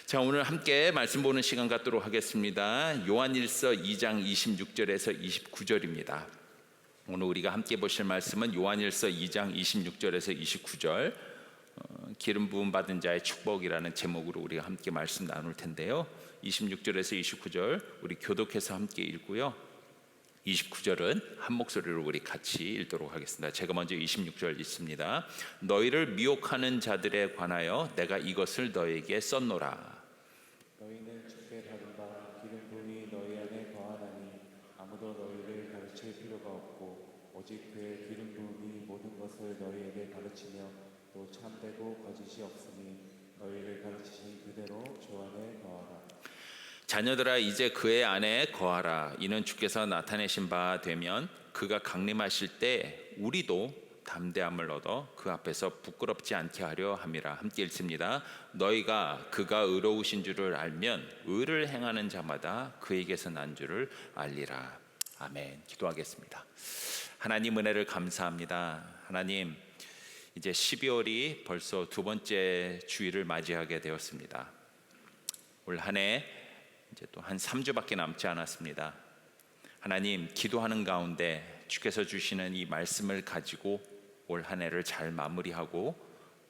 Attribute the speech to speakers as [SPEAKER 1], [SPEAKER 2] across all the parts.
[SPEAKER 1] 자, 오늘 함께 말씀 보는 시간 갖도록 하겠습니다. 요한일서 2장 26절에서 29절입니다. 오늘 우리가 함께 보실 말씀은 요한일서 2장 26절에서 29절 기름 부음 받은 자의 축복이라는 제목으로 우리가 함께 말씀 나눌 텐데요. 26절에서 29절 우리 교독해서 함께 읽고요. 29절은 한 목소리로 우리 같이 읽도록 하겠습니다. 제가 먼저 26절 읽습니다. 너희를 미혹하는 자들에 관하여 내가 이것을 너희에게 썼노라.
[SPEAKER 2] 너희는 주께 받은 바 기름 부음이 너희 안에 거하나니 아무도 너희를 가르칠 필요가 없고 오직 그의 기름 부음이 모든 것을 너희에게 가르치며 또 참되고 거짓이 없으니 너희를 가르치신 그대로 주 안에 거하라.
[SPEAKER 1] 자녀들아 이제 그의 안에 거하라. 이는 주께서 나타내신 바 되면 그가 강림하실 때 우리도 담대함을 얻어 그 앞에서 부끄럽지 않게 하려 함이라. 함께 읽습니다. 너희가 그가 의로우신 줄을 알면 의를 행하는 자마다 그에게서 난 줄을 알리라. 아멘. 기도하겠습니다. 하나님 은혜를 감사합니다. 하나님, 이제 12월이 벌써 두 번째 주일을 맞이하게 되었습니다. 올 한 해 이제 또 한 3주밖에 남지 않았습니다. 하나님, 기도하는 가운데 주께서 주시는 이 말씀을 가지고 올 한 해를 잘 마무리하고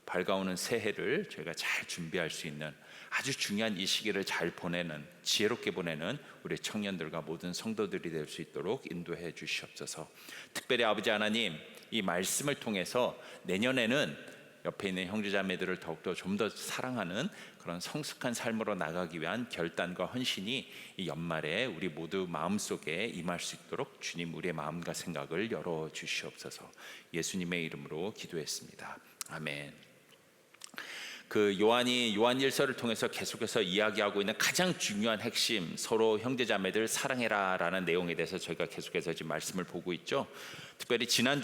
[SPEAKER 1] 밝아오는 새해를 저희가 잘 준비할 수 있는 아주 중요한 이 시기를 잘 보내는, 지혜롭게 보내는 우리 청년들과 모든 성도들이 될 수 있도록 인도해 주시옵소서. 특별히 아버지 하나님, 이 말씀을 통해서 내년에는 옆에 있는 형제자매들을 더욱더 좀 더 사랑하는 그런 성숙한 삶으로 나가기 위한 결단과 헌신이 이 연말에 우리 모두 마음속에 임할 수 있도록 주님, 우리의 마음과 생각을 열어 주시옵소서. 예수님의 이름으로 기도했습니다. 아멘. 요한이 요한일서를 통해서 계속해서 이야기하고 있는 가장 중요한 핵심, 서로 형제자매들 사랑해라 라는 내용에 대해서 저희가 계속해서 지금 말씀을 보고 있죠. 특별히 지난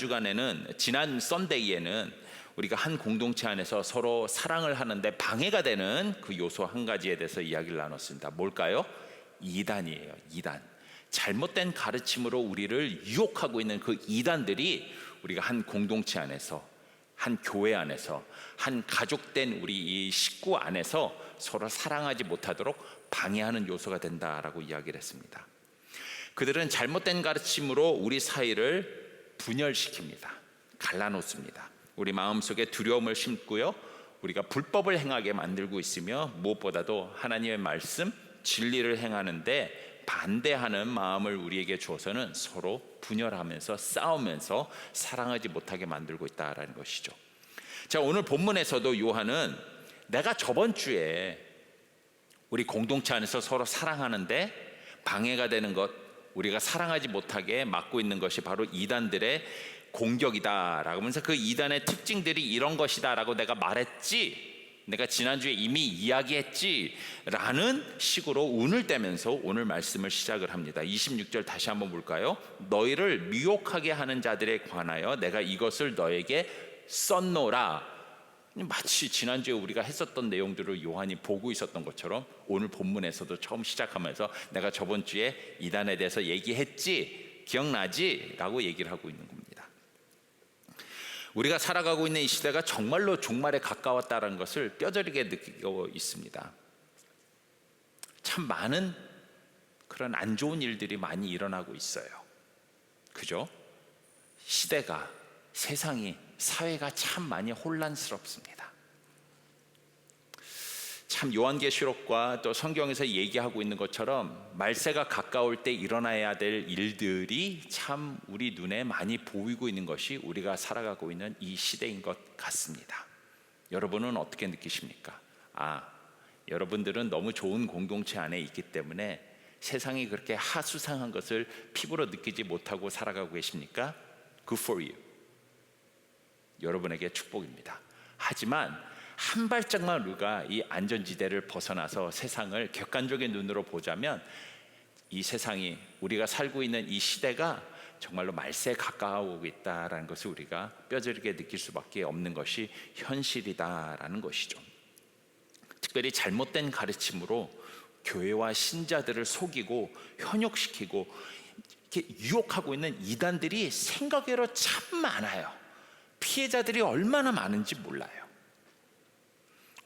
[SPEAKER 1] 썬데이에는 우리가 한 공동체 안에서 서로 사랑을 하는데 방해가 되는 그 요소 한 가지에 대해서 이야기를 나눴습니다. 뭘까요? 이단이에요. 이단. 잘못된 가르침으로 우리를 유혹하고 있는 그 이단들이 우리가 한 공동체 안에서, 한 교회 안에서, 한 가족된 우리 이 식구 안에서 서로 사랑하지 못하도록 방해하는 요소가 된다라고 이야기를 했습니다. 그들은 잘못된 가르침으로 우리 사이를 분열시킵니다. 갈라놓습니다. 우리 마음속에 두려움을 심고요, 우리가 불법을 행하게 만들고 있으며 무엇보다도 하나님의 말씀, 진리를 행하는데 반대하는 마음을 우리에게 주어서는 서로 분열하면서 싸우면서 사랑하지 못하게 만들고 있다는 것이죠. 자, 오늘 본문에서도 요한은 내가 저번 주에 우리 공동체 안에서 서로 사랑하는데 방해가 되는 것, 우리가 사랑하지 못하게 막고 있는 것이 바로 이단들의 공격이다라고 하면서 그 이단의 특징들이 이런 것이다 라고 내가 말했지, 내가 지난주에 이미 이야기했지 라는 식으로 운을 떼면서 오늘 말씀을 시작을 합니다. 26절 다시 한번 볼까요? 너희를 미혹하게 하는 자들에 관하여 내가 이것을 너에게 썼노라. 마치 지난주에 우리가 했었던 내용들을 요한이 보고 있었던 것처럼 오늘 본문에서도 처음 시작하면서 내가 저번 주에 이단에 대해서 얘기했지, 기억나지? 라고 얘기를 하고 있는 겁니다. 우리가 살아가고 있는 이 시대가 정말로 종말에 가까웠다는 것을 뼈저리게 느끼고 있습니다. 참 많은 그런 안 좋은 일들이 많이 일어나고 있어요. 그죠? 시대가, 세상이, 사회가 참 많이 혼란스럽습니다. 참 요한계시록과 또 성경에서 얘기하고 있는 것처럼 말세가 가까울 때 일어나야 될 일들이 참 우리 눈에 많이 보이고 있는 것이 우리가 살아가고 있는 이 시대인 것 같습니다. 여러분은 어떻게 느끼십니까? 여러분들은 너무 좋은 공동체 안에 있기 때문에 세상이 그렇게 하수상한 것을 피부로 느끼지 못하고 살아가고 계십니까? Good for you. 여러분에게 축복입니다. 하지만 한 발짝만 우리가 이 안전지대를 벗어나서 세상을 객관적인 눈으로 보자면 이 세상이, 우리가 살고 있는 이 시대가 정말로 말세에 가까워오고 있다는 것을 우리가 뼈저리게 느낄 수밖에 없는 것이 현실이다라는 것이죠. 특별히 잘못된 가르침으로 교회와 신자들을 속이고 현혹시키고 이렇게 유혹하고 있는 이단들이 생각외로 참 많아요. 피해자들이 얼마나 많은지 몰라요.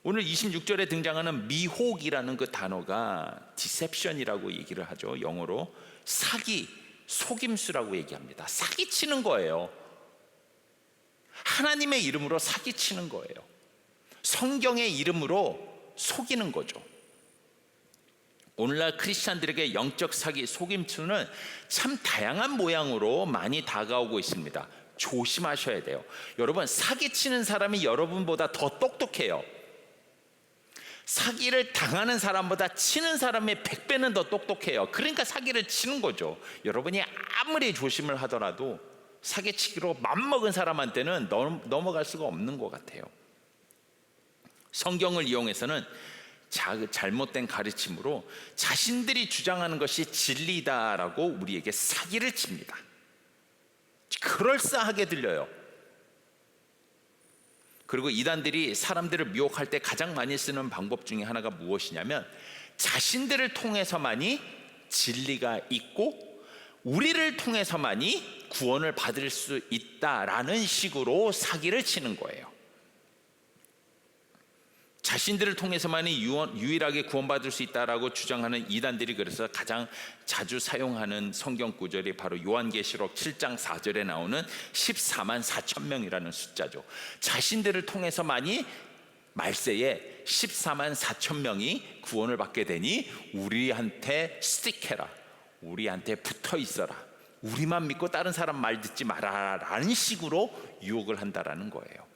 [SPEAKER 1] 오늘 26절에 등장하는 미혹이라는 그 단어가 디셉션이라고 얘기를 하죠. 영어로 사기, 속임수라고 얘기합니다. 사기치는 거예요. 하나님의 이름으로 사기치는 거예요. 성경의 이름으로 속이는 거죠. 오늘날 크리스찬들에게 영적 사기, 속임수는 참 다양한 모양으로 많이 다가오고 있습니다. 조심하셔야 돼요. 여러분, 사기치는 사람이 여러분보다 더 똑똑해요. 사기를 당하는 사람보다 치는 사람이 100배는 더 똑똑해요. 그러니까 사기를 치는 거죠. 여러분이 아무리 조심을 하더라도 사기치기로 맘먹은 사람한테는 넘어갈 수가 없는 것 같아요. 성경을 이용해서는 잘못된 가르침으로 자신들이 주장하는 것이 진리다라고 우리에게 사기를 칩니다. 그럴싸하게 들려요. 그리고 이단들이 사람들을 미혹할 때 가장 많이 쓰는 방법 중에 하나가 무엇이냐면 자신들을 통해서만이 진리가 있고 우리를 통해서만이 구원을 받을 수 있다라는 식으로 사기를 치는 거예요. 자신들을 통해서만이 유일하게 구원받을 수 있다라고 주장하는 이단들이 그래서 가장 자주 사용하는 성경 구절이 바로 요한계시록 7장 4절에 나오는 14만 4천 명이라는 숫자죠. 자신들을 통해서만이 말세에 14만 4천 명이 구원을 받게 되니 우리한테 스틱해라, 우리한테 붙어 있어라, 우리만 믿고 다른 사람 말 듣지 마라 라는 식으로 유혹을 한다라는 거예요.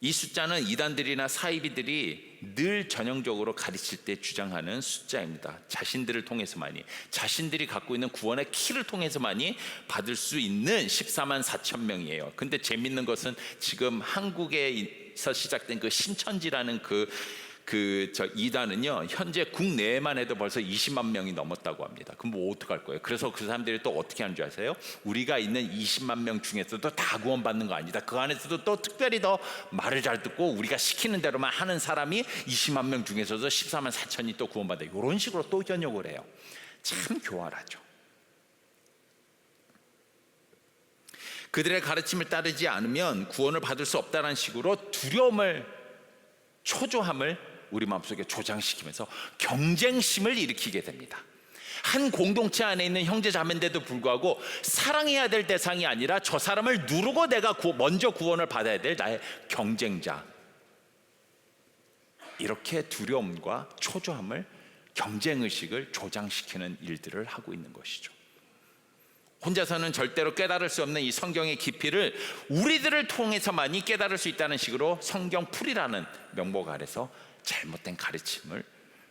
[SPEAKER 1] 이 숫자는 이단들이나 사이비들이 늘 전형적으로 가르칠 때 주장하는 숫자입니다. 자신들을 통해서만이, 자신들이 갖고 있는 구원의 키를 통해서만이 받을 수 있는 14만 4천 명이에요. 근데 재밌는 것은 지금 한국에서 시작된 그 신천지라는 저 이단은요, 현재 국내에만 해도 벌써 20만 명이 넘었다고 합니다. 그럼 뭐 어떡할 거예요? 그래서 그 사람들이 또 어떻게 하는 줄 아세요? 우리가 있는 20만 명 중에서도 다 구원받는 거 아니다. 그 안에서도 또 특별히 더 말을 잘 듣고 우리가 시키는 대로만 하는 사람이 20만 명 중에서도 14만 4천이 또 구원받아요. 이런 식으로 또 현혹을 해요. 참 교활하죠. 그들의 가르침을 따르지 않으면 구원을 받을 수 없다는 식으로 두려움을, 초조함을 우리 마음속에 조장시키면서 경쟁심을 일으키게 됩니다. 한 공동체 안에 있는 형제 자매인데도 불구하고 사랑해야 될 대상이 아니라 저 사람을 누르고 내가 먼저 구원을 받아야 될 나의 경쟁자, 이렇게 두려움과 초조함을, 경쟁의식을 조장시키는 일들을 하고 있는 것이죠. 혼자서는 절대로 깨달을 수 없는 이 성경의 깊이를 우리들을 통해서만이 깨달을 수 있다는 식으로 성경풀이라는 명목 아래서 잘못된 가르침을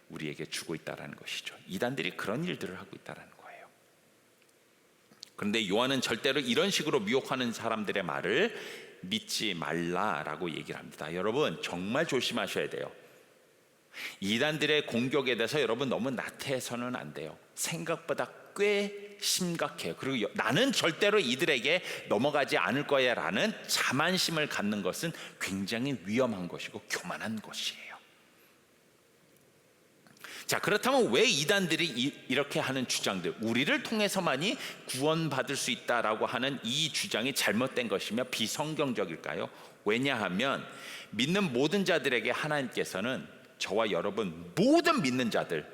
[SPEAKER 1] 우리에게 주고 있다는 것이죠. 이단들이 그런 일들을 하고 있다는 거예요. 그런데 요한은 절대로 이런 식으로 미혹하는 사람들의 말을 믿지 말라라고 얘기를 합니다. 여러분, 정말 조심하셔야 돼요. 이단들의 공격에 대해서 여러분 너무 나태해서는 안 돼요. 생각보다 꽤 심각해요. 그리고 나는 절대로 이들에게 넘어가지 않을 거야 라는 자만심을 갖는 것은 굉장히 위험한 것이고 교만한 것이에요. 자, 그렇다면 왜 이단들이 이렇게 하는 주장들, 우리를 통해서만이 구원받을 수 있다라고 하는 이 주장이 잘못된 것이며 비성경적일까요? 왜냐하면 믿는 모든 자들에게 하나님께서는 저와 여러분 모든 믿는 자들,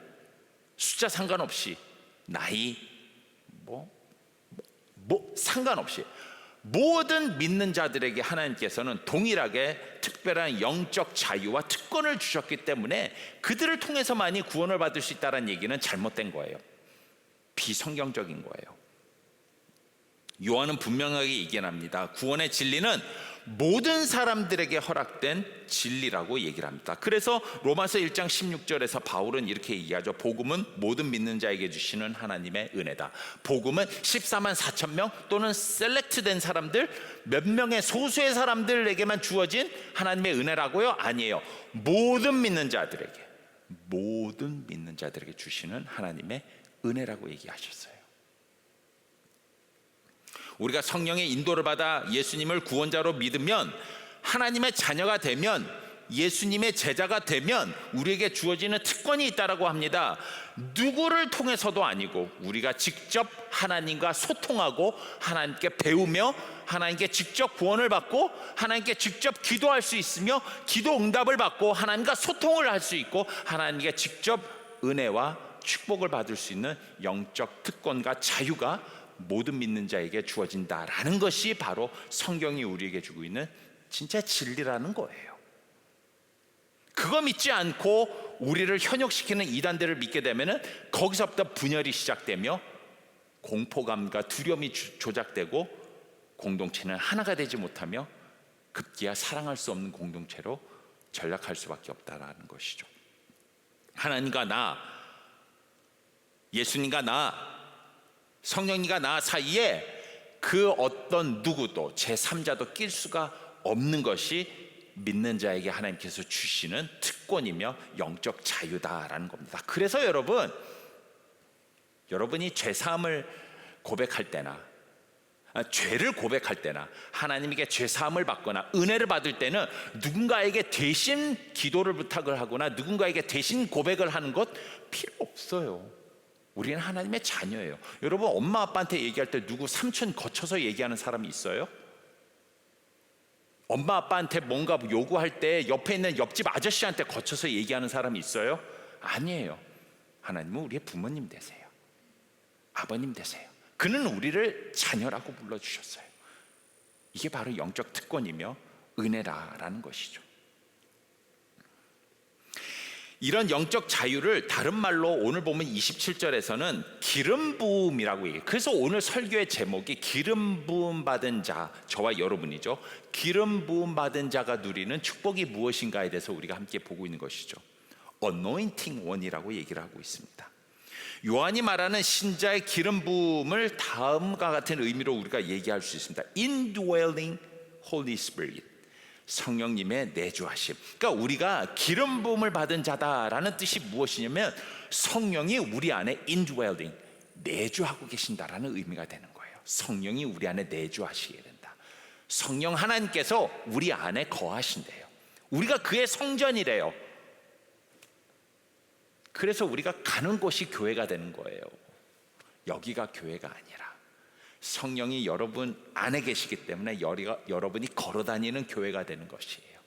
[SPEAKER 1] 숫자 상관없이, 나이 상관없이 모든 믿는 자들에게 하나님께서는 동일하게 특별한 영적 자유와 특권을 주셨기 때문에 그들을 통해서만이 구원을 받을 수 있다는 얘기는 잘못된 거예요. 비성경적인 거예요. 요한은 분명하게 얘기합니다. 구원의 진리는 모든 사람들에게 허락된 진리라고 얘기를 합니다. 그래서 로마서 1장 16절에서 바울은 이렇게 얘기하죠. 복음은 모든 믿는 자에게 주시는 하나님의 은혜다. 복음은 14만 4천 명 또는 셀렉트된 사람들, 몇 명의 소수의 사람들에게만 주어진 하나님의 은혜라고요? 아니에요. 모든 믿는 자들에게 주시는 하나님의 은혜라고 얘기하셨어요. 우리가 성령의 인도를 받아 예수님을 구원자로 믿으면, 하나님의 자녀가 되면 예수님의 제자가 되면 우리에게 주어지는 특권이 있다라고 합니다. 누구를 통해서도 아니고 우리가 직접 하나님과 소통하고 하나님께 배우며 하나님께 직접 구원을 받고 하나님께 직접 기도할 수 있으며 기도 응답을 받고 하나님과 소통을 할 수 있고 하나님께 직접 은혜와 축복을 받을 수 있는 영적 특권과 자유가 모든 믿는 자에게 주어진다라는 것이 바로 성경이 우리에게 주고 있는 진짜 진리라는 거예요. 그거 믿지 않고 우리를 현혹시키는 이단들을 믿게 되면은 거기서부터 분열이 시작되며 공포감과 두려움이 조작되고 공동체는 하나가 되지 못하며 급기야 사랑할 수 없는 공동체로 전락할 수밖에 없다라는 것이죠. 하나님과 나, 예수님과 나, 성령님과 나 사이에 그 어떤 누구도 제3자도 낄 수가 없는 것이 믿는 자에게 하나님께서 주시는 특권이며 영적 자유다라는 겁니다. 그래서 여러분이 죄사함을 고백할 때나 죄를 고백할 때나 하나님에게 죄사함을 받거나 은혜를 받을 때는 누군가에게 대신 기도를 부탁을 하거나 누군가에게 대신 고백을 하는 것 필요 없어요. 우리는 하나님의 자녀예요. 여러분 엄마 아빠한테 얘기할 때 누구 삼촌 거쳐서 얘기하는 사람이 있어요? 엄마 아빠한테 뭔가 요구할 때 옆에 있는 옆집 아저씨한테 거쳐서 얘기하는 사람이 있어요? 아니에요. 하나님은 우리의 부모님 되세요. 아버님 되세요. 그는 우리를 자녀라고 불러주셨어요. 이게 바로 영적 특권이며 은혜라는 것이죠. 이런 영적 자유를 다른 말로 오늘 보면 27절에서는 기름 부음이라고 얘기해요. 그래서 오늘 설교의 제목이 기름 부음 받은 자, 저와 여러분이죠. 기름 부음 받은 자가 누리는 축복이 무엇인가에 대해서 우리가 함께 보고 있는 것이죠. Anointing One이라고 얘기를 하고 있습니다. 요한이 말하는 신자의 기름 부음을 다음과 같은 의미로 우리가 얘기할 수 있습니다. Indwelling Holy Spirit, 성령님의 내주하심. 그러니까 우리가 기름 부음을 받은 자다라는 뜻이 무엇이냐면 성령이 우리 안에 indwelling, 내주하고 계신다라는 의미가 되는 거예요. 성령이 우리 안에 내주하시게 된다. 성령 하나님께서 우리 안에 거하신대요. 우리가 그의 성전이래요. 그래서 우리가 가는 곳이 교회가 되는 거예요. 여기가 교회가 아니라 성령이 여러분 안에 계시기 때문에 여러분이 걸어다니는 교회가 되는 것이에요.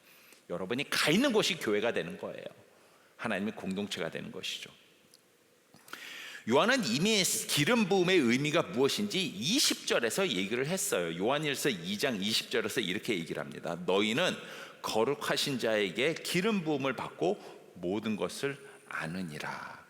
[SPEAKER 1] 여러분이 가 있는 곳이 교회가 되는 거예요. 하나님의 공동체가 되는 것이죠. 요한은 이미 기름 부음의 의미가 무엇인지 20절에서 얘기를 했어요. 요한일서 2장 20절에서 이렇게 얘기를 합니다. 너희는 거룩하신 자에게 기름 부음을 받고 모든 것을 아느니라.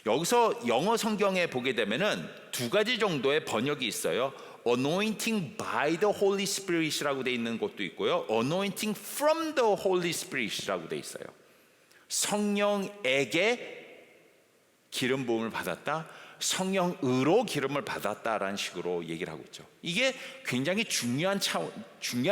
[SPEAKER 1] 여기서 영어 성경에 보게 되면은 두 가지 정도의 번역이 있어요. Anointing by the Holy Spirit이라고 돼 있는 것도 있고요. Anointing from the Holy Spirit이라고 돼 있어요. 성령에게 기름 부음을 받았다, 성령으로 기름을 받았다라는 식으로 얘기를 하고 있죠. 이게 굉장히 중요한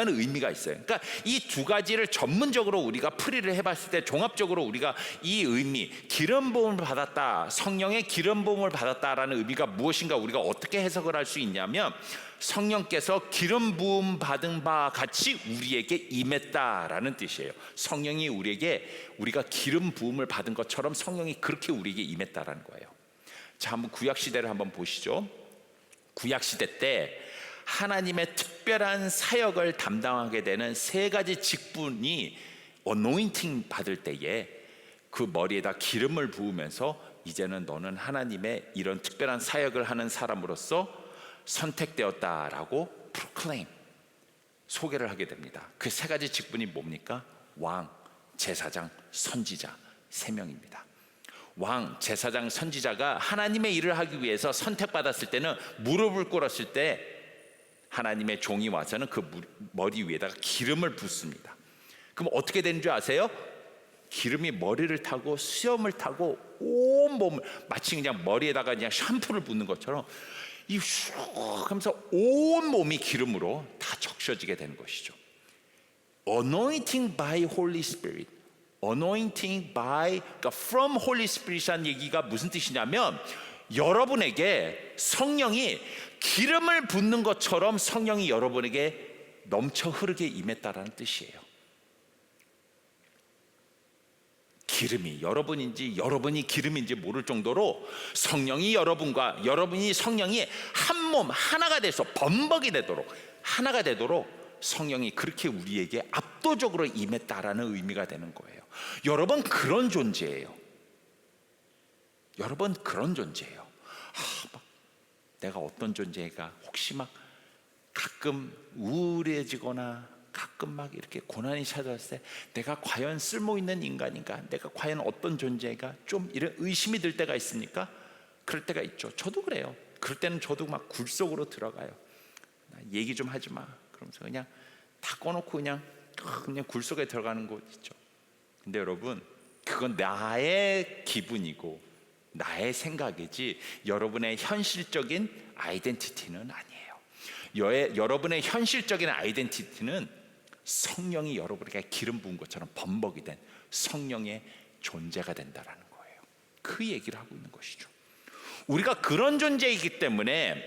[SPEAKER 1] 의미가 있어요. 그러니까 이 두 가지를 전문적으로 우리가 풀이를 해봤을 때 종합적으로 우리가 이 의미, 기름 부음을 받았다, 성령의 기름 부음을 받았다라는 의미가 무엇인가 우리가 어떻게 해석을 할 수 있냐면 성령께서 기름 부음 받은 바 같이 우리에게 임했다라는 뜻이에요. 성령이 우리가 기름 부음을 받은 것처럼 성령이 그렇게 우리에게 임했다라는 거예요. 자, 한번 구약 시대를 한번 보시죠. 구약 시대 때 하나님의 특별한 사역을 담당하게 되는 세 가지 직분이 어노인팅 받을 때에 그 머리에다 기름을 부으면서 이제는 너는 하나님의 이런 특별한 사역을 하는 사람으로서 선택되었다라고 프로클레임, 소개를 하게 됩니다. 그 세 가지 직분이 뭡니까? 왕, 제사장, 선지자, 세 명입니다. 왕, 제사장, 선지자가 하나님의 일을 하기 위해서 선택받았을 때는 무릎을 꿇었을 때 하나님의 종이 와서는 그 머리 위에다가 기름을 붓습니다. 그럼 어떻게 되는 줄 아세요? 기름이 머리를 타고 수염을 타고 온 몸을 마치 그냥 머리에다가 그냥 샴푸를 붓는 것처럼 이 슉 하면서 온 몸이 기름으로 다 적셔지게 되는 것이죠. Anointing by Holy Spirit, Anointing by, 그러니까 from Holy Spirit이라는 얘기가 무슨 뜻이냐면 여러분에게 성령이 기름을 붓는 것처럼 성령이 여러분에게 넘쳐 흐르게 임했다라는 뜻이에요. 기름이 여러분인지 여러분이 기름인지 모를 정도로 성령이 여러분이 성령이 한 몸 하나가 돼서 범벅이 되도록, 하나가 되도록 성령이 그렇게 우리에게 압도적으로 임했다라는 의미가 되는 거예요. 여러분 그런 존재예요. 여러분 그런 존재예요. 막 내가 어떤 존재가 혹시 막 가끔 우울해지거나 가끔 막 이렇게 고난이 찾아왔을 때 내가 과연 쓸모 있는 인간인가, 내가 과연 어떤 존재가, 좀 이런 의심이 들 때가 있습니까? 그럴 때가 있죠. 저도 그래요. 그럴 때는 저도 막 굴 속으로 들어가요. 얘기 좀 하지 마 그러면서 그냥 다 꺼놓고 그냥 굴 속에 들어가는 곳 있죠. 근데 여러분 그건 나의 기분이고 나의 생각이지 여러분의 현실적인 아이덴티티는 아니에요. 여러분의 현실적인 아이덴티티는 성령이 여러분에게 기름 부은 것처럼 범벅이 된 성령의 존재가 된다라는 거예요. 그 얘기를 하고 있는 것이죠. 우리가 그런 존재이기 때문에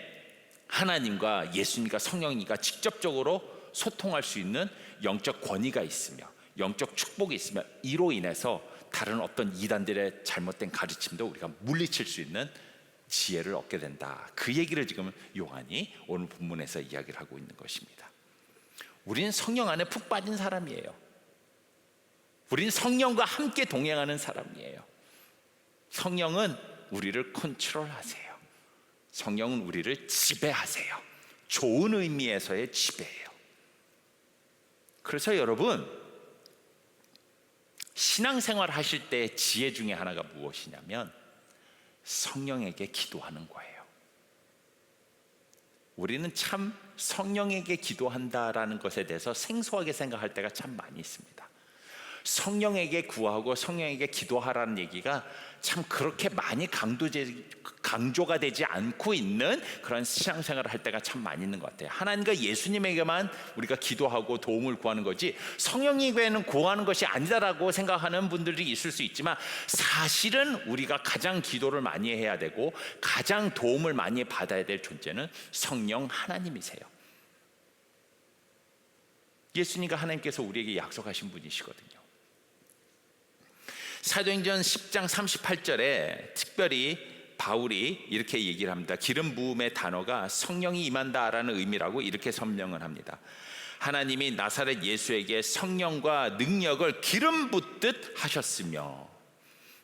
[SPEAKER 1] 하나님과 예수님과 성령이가 직접적으로 소통할 수 있는 영적 권위가 있으며 영적 축복이 있으며 이로 인해서 다른 어떤 이단들의 잘못된 가르침도 우리가 물리칠 수 있는 지혜를 얻게 된다. 그 얘기를 지금 요한이 오늘 본문에서 이야기를 하고 있는 것입니다. 우리는 성령 안에 푹 빠진 사람이에요. 우리는 성령과 함께 동행하는 사람이에요. 성령은 우리를 컨트롤하세요. 성령은 우리를 지배하세요. 좋은 의미에서의 지배예요. 그래서 여러분 신앙생활 하실 때 지혜 중에 하나가 무엇이냐면 성령에게 기도하는 거예요. 우리는 참 성령에게 기도한다라는 것에 대해서 생소하게 생각할 때가 참 많이 있습니다. 성령에게 구하고 성령에게 기도하라는 얘기가 참 그렇게 많이 강조가 되지 않고 있는 그런 신앙생활을 할 때가 참 많이 있는 것 같아요. 하나님과 예수님에게만 우리가 기도하고 도움을 구하는 거지 성령에게는 구하는 것이 아니다라고 생각하는 분들이 있을 수 있지만 사실은 우리가 가장 기도를 많이 해야 되고 가장 도움을 많이 받아야 될 존재는 성령 하나님이세요. 예수님과 하나님께서 우리에게 약속하신 분이시거든요. 사도행전 10장 38절에 특별히 바울이 이렇게 얘기를 합니다. 기름 부음의 단어가 성령이 임한다라는 의미라고 이렇게 설명을 합니다. 하나님이 나사렛 예수에게 성령과 능력을 기름 붓듯 하셨으며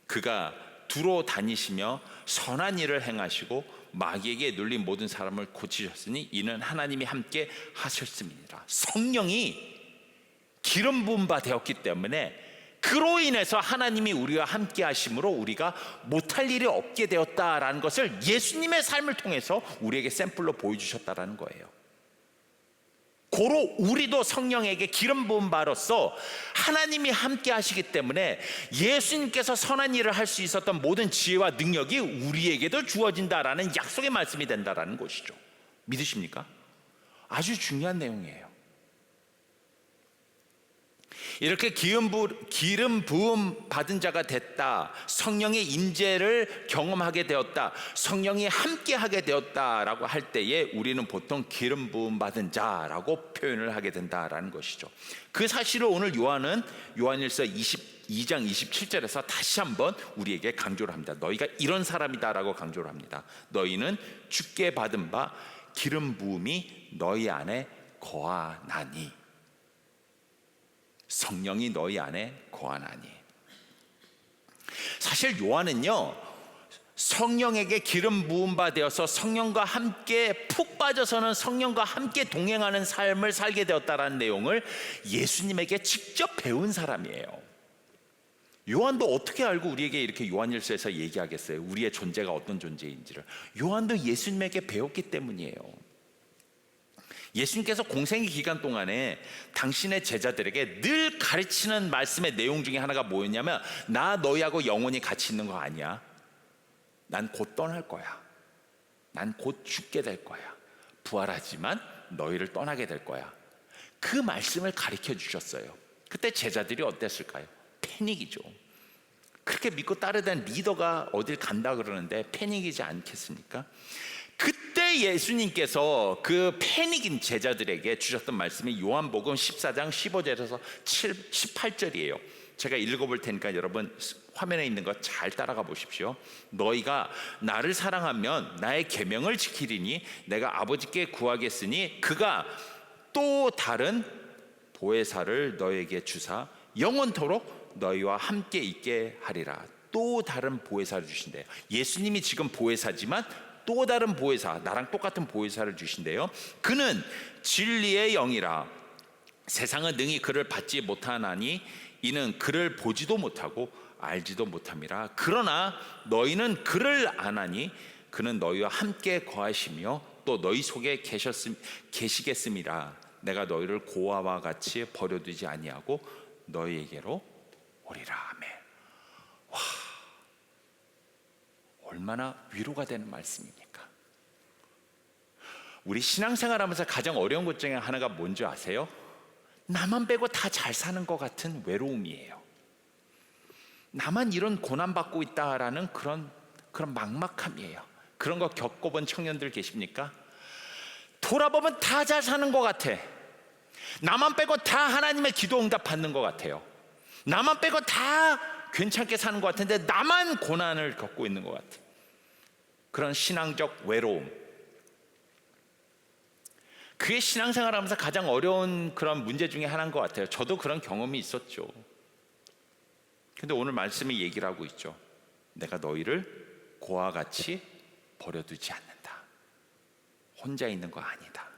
[SPEAKER 1] 그가 두루 다니시며 선한 일을 행하시고 마귀에게 눌린 모든 사람을 고치셨으니 이는 하나님이 함께 하셨습니다. 성령이 기름 부음 바 되었기 때문에 그로 인해서 하나님이 우리와 함께 하심으로 우리가 못할 일이 없게 되었다라는 것을 예수님의 삶을 통해서 우리에게 샘플로 보여주셨다라는 거예요. 고로 우리도 성령에게 기름 부은 바로서 하나님이 함께 하시기 때문에 예수님께서 선한 일을 할 수 있었던 모든 지혜와 능력이 우리에게도 주어진다라는 약속의 말씀이 된다라는 것이죠. 믿으십니까? 아주 중요한 내용이에요. 이렇게 기름 부음 받은 자가 됐다, 성령의 임재를 경험하게 되었다, 성령이 함께하게 되었다라고 할 때에 우리는 보통 기름 부음 받은 자라고 표현을 하게 된다라는 것이죠. 그 사실을 오늘 요한은 요한일서 22장 27절에서 다시 한번 우리에게 강조를 합니다. 너희가 이런 사람이다라고 강조를 합니다. 너희는 주께 받은 바 기름 부음이 너희 안에 거하나니, 성령이 너희 안에 거하나니. 사실 요한은요 성령에게 기름 부음 바 되어서 성령과 함께 푹 빠져서는 성령과 함께 동행하는 삶을 살게 되었다라는 내용을 예수님에게 직접 배운 사람이에요. 요한도 어떻게 알고 우리에게 이렇게 요한일서에서 얘기하겠어요? 우리의 존재가 어떤 존재인지를. 요한도 예수님에게 배웠기 때문이에요. 예수님께서 공생의 기간 동안에 당신의 제자들에게 늘 가르치는 말씀의 내용 중에 하나가 뭐였냐면 나 너희하고 영원히 같이 있는 거 아니야. 난 곧 떠날 거야. 난 곧 죽게 될 거야. 부활하지만 너희를 떠나게 될 거야. 그 말씀을 가르쳐 주셨어요. 그때 제자들이 어땠을까요? 패닉이죠. 그렇게 믿고 따르던 리더가 어딜 간다 그러는데 패닉이지 않겠습니까? 그때 예수님께서 그 패닉인 제자들에게 주셨던 말씀이 요한복음 14장 15절에서 18절이에요. 제가 읽어볼 테니까 여러분 화면에 있는 거 잘 따라가 보십시오. 너희가 나를 사랑하면 나의 계명을 지키리니 내가 아버지께 구하겠으니 그가 또 다른 보혜사를 너에게 주사 영원토록 너희와 함께 있게 하리라. 또 다른 보혜사를 주신대요. 예수님이 지금 보혜사지만 또 다른 보혜사, 나랑 똑같은 보혜사를 주신대요. 그는 진리의 영이라. 세상은 능히 그를 받지 못하나니 이는 그를 보지도 못하고 알지도 못함이라. 그러나 너희는 그를 아나니 그는 너희와 함께 거하시며 또 너희 속에 계시겠음이라. 내가 너희를 고아와 같이 버려두지 아니하고 너희에게로 오리라. 아멘. 와, 얼마나 위로가 되는 말씀입니까? 우리 신앙생활하면서 가장 어려운 것 중에 하나가 뭔지 아세요? 나만 빼고 다 잘 사는 것 같은 외로움이에요. 나만 이런 고난받고 있다라는 그런 막막함이에요. 그런 거 겪어본 청년들 계십니까? 돌아보면 다 잘 사는 것 같아. 나만 빼고 다 하나님의 기도 응답 받는 것 같아요. 나만 빼고 다 괜찮게 사는 것 같은데 나만 고난을 겪고 있는 것 같아. 그런 신앙적 외로움. 그게 신앙생활하면서 가장 어려운 그런 문제 중에 하나인 것 같아요. 저도 그런 경험이 있었죠. 근데 오늘 말씀이 얘기를 하고 있죠. 내가 너희를 고아와 같이 버려두지 않는다. 혼자 있는 거 아니다.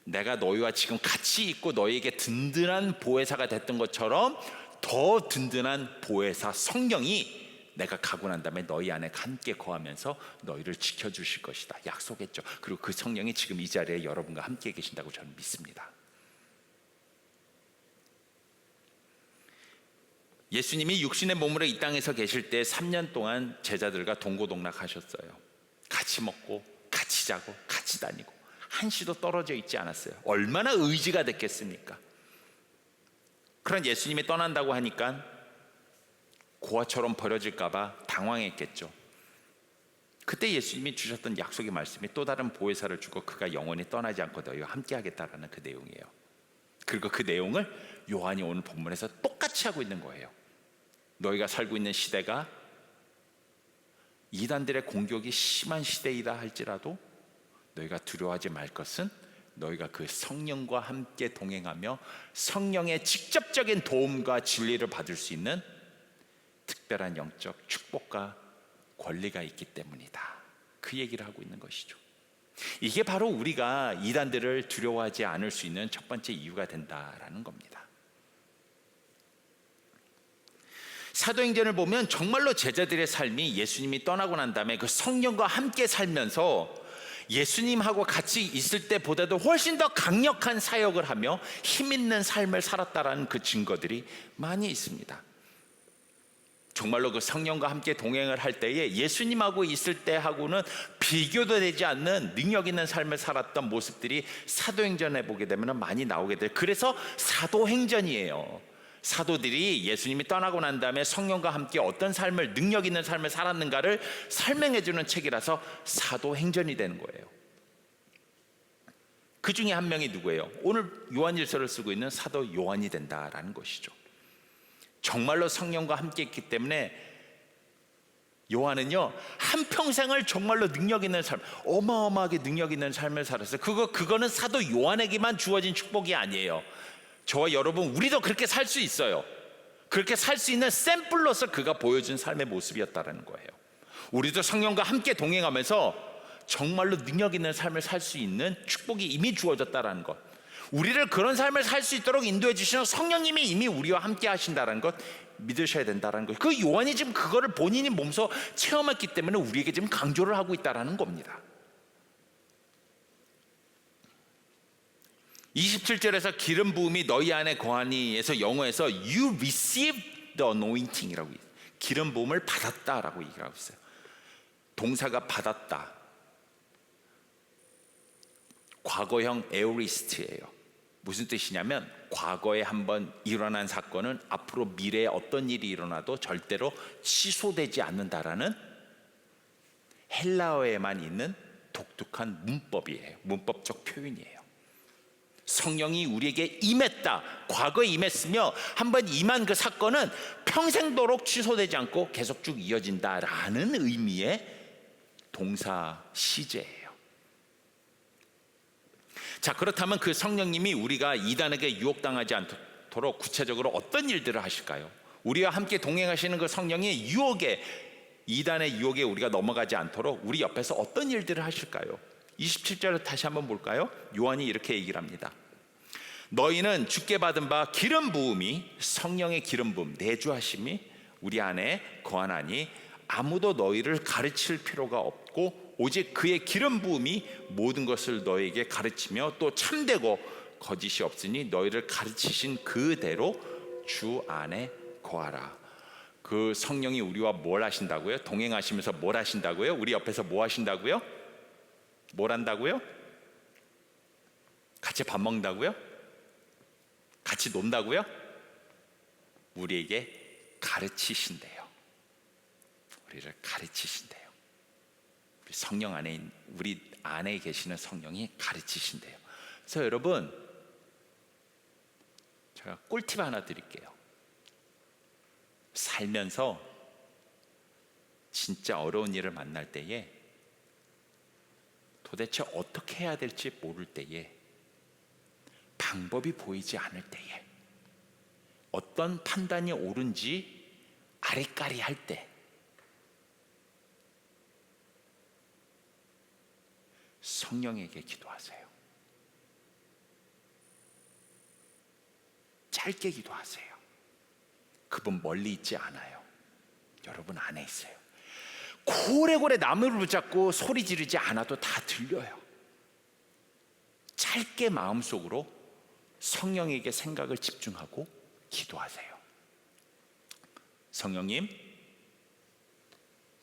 [SPEAKER 1] 내가 너희와 지금 같이 있고 너희에게 든든한 보혜사가 됐던 것처럼 더 든든한 보혜사 성령이 내가 가고 난 다음에 너희 안에 함께 거하면서 너희를 지켜주실 것이다. 약속했죠. 그리고 그 성령이 지금 이 자리에 여러분과 함께 계신다고 저는 믿습니다. 예수님이 육신의 몸으로 이 땅에서 계실 때 3년 동안 제자들과 동고동락하셨어요. 같이 먹고 같이 자고 같이 다니고 한시도 떨어져 있지 않았어요. 얼마나 의지가 됐겠습니까? 그런 예수님이 떠난다고 하니까 고아처럼 버려질까 봐 당황했겠죠. 그때 예수님이 주셨던 약속의 말씀이 또 다른 보혜사를 주고 그가 영원히 떠나지 않고 너희와 함께 하겠다라는 그 내용이에요. 그리고 그 내용을 요한이 오늘 본문에서 똑같이 하고 있는 거예요. 너희가 살고 있는 시대가 이단들의 공격이 심한 시대이다 할지라도 너희가 두려워하지 말 것은 너희가 그 성령과 함께 동행하며 성령의 직접적인 도움과 진리를 받을 수 있는 특별한 영적 축복과 권리가 있기 때문이다. 그 얘기를 하고 있는 것이죠. 이게 바로 우리가 이단들을 두려워하지 않을 수 있는 첫 번째 이유가 된다라는 겁니다. 사도행전을 보면 정말로 제자들의 삶이 예수님이 떠나고 난 다음에 그 성령과 함께 살면서 예수님하고 같이 있을 때보다도 훨씬 더 강력한 사역을 하며 힘있는 삶을 살았다라는 그 증거들이 많이 있습니다. 정말로 그 성령과 함께 동행을 할 때에 예수님하고 있을 때하고는 비교도 되지 않는 능력 있는 삶을 살았던 모습들이 사도행전에 보게 되면 많이 나오게 돼요. 그래서 사도행전이에요. 사도들이 예수님이 떠나고 난 다음에 성령과 함께 어떤 삶을, 능력 있는 삶을 살았는가를 설명해 주는 책이라서 사도행전이 되는 거예요. 그 중에 한 명이 누구예요? 오늘 요한일서를 쓰고 있는 사도 요한이 된다라는 것이죠. 정말로 성령과 함께 있기 때문에 요한은요 한평생을 정말로 능력 있는 삶, 어마어마하게 능력 있는 삶을 살았어요. 그거는 사도 요한에게만 주어진 축복이 아니에요. 저와 여러분 우리도 그렇게 살 수 있어요. 그렇게 살 수 있는 샘플로서 그가 보여준 삶의 모습이었다는 거예요. 우리도 성령과 함께 동행하면서 정말로 능력 있는 삶을 살 수 있는 축복이 이미 주어졌다는 것, 우리를 그런 삶을 살 수 있도록 인도해 주시는 성령님이 이미 우리와 함께 하신다는 것 믿으셔야 된다는 것. 그 요한이 지금 그거를 본인이 몸소 체험했기 때문에 우리에게 지금 강조를 하고 있다는 겁니다. 27절에서 기름 부음이 너희 안에 거하니에서 영어에서 You received the anointing이라고 있어요. 기름 부음을 받았다라고 얘기하고 있어요. 동사가 받았다. 과거형 에오리스트예요. 무슨 뜻이냐면 과거에 한번 일어난 사건은 앞으로 미래에 어떤 일이 일어나도 절대로 취소되지 않는다라는 헬라어에만 있는 독특한 문법이에요. 문법적 표현이에요. 성령이 우리에게 임했다. 과거에 임했으며 한번 임한 그 사건은 평생도록 취소되지 않고 계속 쭉 이어진다라는 의미의 동사 시제예요. 자, 그렇다면 그 성령님이 우리가 이단에게 유혹당하지 않도록 구체적으로 어떤 일들을 하실까요? 우리와 함께 동행하시는 그 성령이 이단의 유혹에 우리가 넘어가지 않도록 우리 옆에서 어떤 일들을 하실까요? 27절을 다시 한번 볼까요? 요한이 이렇게 얘기를 합니다. 너희는 주께 받은 바 기름 부음이, 성령의 기름 부음, 내주하심이 우리 안에 거하나니 아무도 너희를 가르칠 필요가 없고 오직 그의 기름 부음이 모든 것을 너희에게 가르치며 또 참되고 거짓이 없으니 너희를 가르치신 그대로 주 안에 거하라. 그 성령이 우리와 뭘 하신다고요? 동행하시면서 뭘 하신다고요? 우리 옆에서 뭐 하신다고요? 뭘 한다고요? 같이 밥 먹는다고요? 같이 논다고요? 우리에게 가르치신대요. 우리를 가르치신대요. 성령 안에 우리 안에 계시는 성령이 가르치신대요. 그래서 여러분, 제가 꿀팁 하나 드릴게요. 살면서 진짜 어려운 일을 만날 때에 도대체 어떻게 해야 될지 모를 때에, 방법이 보이지 않을 때에, 어떤 판단이 옳은지 아리까리할 때 성령에게 기도하세요. 짧게 기도하세요. 그분 멀리 있지 않아요. 여러분 안에 있어요. 고래고래 나무를 붙잡고 소리 지르지 않아도 다 들려요. 짧게 마음속으로 성령에게 생각을 집중하고 기도하세요. 성령님,